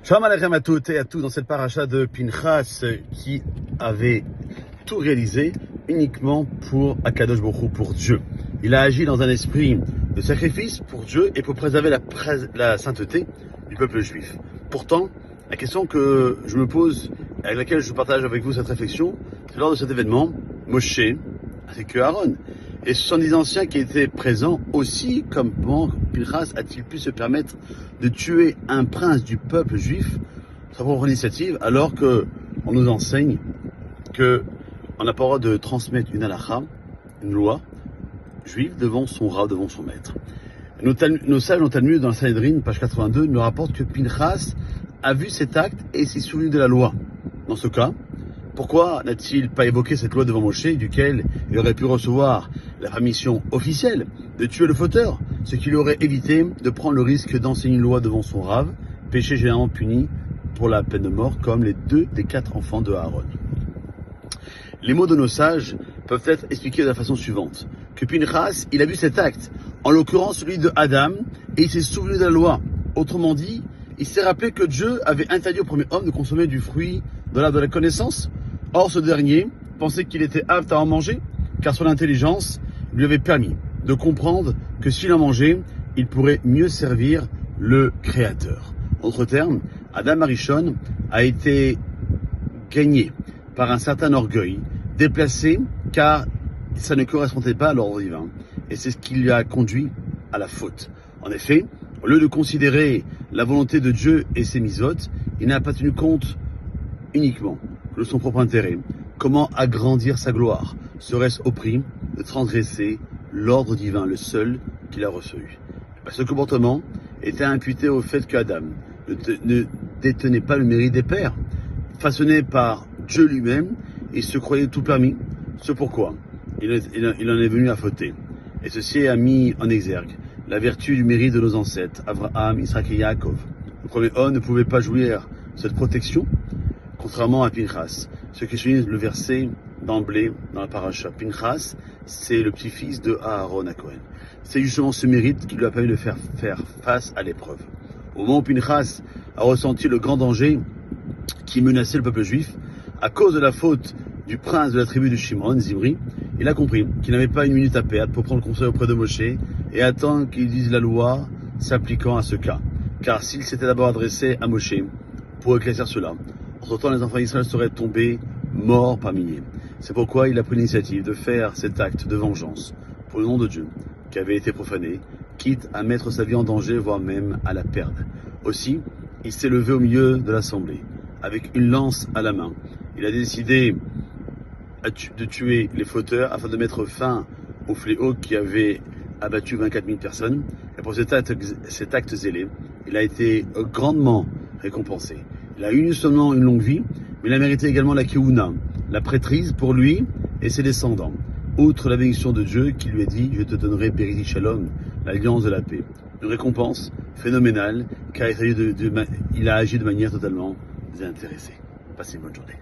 Shalom Aleichem à toutes et à tous dans cette paracha de Pinchas qui avait tout réalisé uniquement pour Akadosh Baruch Hu, pour Dieu. Il a agi dans un esprit de sacrifice pour Dieu et pour préserver la sainteté du peuple juif. Pourtant, la question que je me pose, avec laquelle je partage avec vous cette réflexion, c'est lors de cet événement, Moshe ainsi que Aaron et 70 anciens qui étaient présents aussi, comment Pinchas a-t-il pu se permettre de tuer un prince du peuple juif, sa propre initiative, alors que on nous enseigne que on n'a pas le droit de transmettre une halakha, une loi juive devant son rav, devant son maître. Nos sages dans Talmud, dans la Sanhedrin, page 82, nous rapportent que Pinchas a vu cet acte et s'est souvenu de la loi. Dans ce cas, pourquoi n'a-t-il pas évoqué cette loi devant Moshe, duquel il aurait pu recevoir la permission officielle de tuer le fauteur, ce qui lui aurait évité de prendre le risque d'enseigner une loi devant son rave, péché généralement puni pour la peine de mort, comme les 2 des 4 enfants de Aaron. Les mots de nos sages peuvent être expliqués de la façon suivante. Que Pinchas, il a vu cet acte, en l'occurrence celui de Adam, et il s'est souvenu de la loi. Autrement dit, il s'est rappelé que Dieu avait interdit au premier homme de consommer du fruit de la connaissance. Or, ce dernier pensait qu'il était apte à en manger, car son intelligence lui avait permis de comprendre que s'il en mangeait, il pourrait mieux servir le Créateur. En d'autres termes, Adam Arishon a été gagné par un certain orgueil, déplacé, car ça ne correspondait pas à l'ordre divin. Et c'est ce qui lui a conduit à la faute. En effet, au lieu de considérer la volonté de Dieu et ses misotes, il n'a pas tenu compte uniquement de son propre intérêt. Comment agrandir sa gloire? Serait-ce au prix de transgresser l'ordre divin, le seul qu'il a reçu? Ce comportement était imputé au fait qu'Adam ne détenait pas le mérite des pères. Façonné par Dieu lui-même, il se croyait tout permis. C'est pourquoi il en est venu à fauter. Et ceci a mis en exergue la vertu du mérite de nos ancêtres, Abraham, Isaac et Yaakov. Le premier homme ne pouvait pas jouir de cette protection, contrairement à Pinchas. Ce qui souligne le verset d'emblée dans la paracha. Pinchas, c'est le petit-fils de Aaron à Cohen. C'est justement ce mérite qui lui a permis de faire face à l'épreuve. Au moment où Pinchas a ressenti le grand danger qui menaçait le peuple juif, à cause de la faute du prince de la tribu de Shimon, Zimri, il a compris qu'il n'avait pas une minute à perdre pour prendre conseil auprès de Moshe et attendre qu'il dise la loi s'appliquant à ce cas. Car s'il s'était d'abord adressé à Moshe pour éclaircir cela, entre-temps les enfants d'Israël seraient tombés morts par milliers. C'est pourquoi il a pris l'initiative de faire cet acte de vengeance pour le nom de Dieu qui avait été profané, quitte à mettre sa vie en danger, voire même à la perdre. Aussi, il s'est levé au milieu de l'assemblée, avec une lance à la main. Il a décidé de tuer les fauteurs afin de mettre fin au fléau qui avait abattu 24 000 personnes. Et pour cet acte zélé, il a été grandement récompensé. Il a eu seulement une longue vie, mais il a mérité également la Keuna, la prêtrise pour lui et ses descendants. Outre la bénédiction de Dieu qui lui a dit « Je te donnerai Beriti Shalom », l'alliance de la paix. Une récompense phénoménale car il a agi de manière totalement désintéressée. Passez une bonne journée.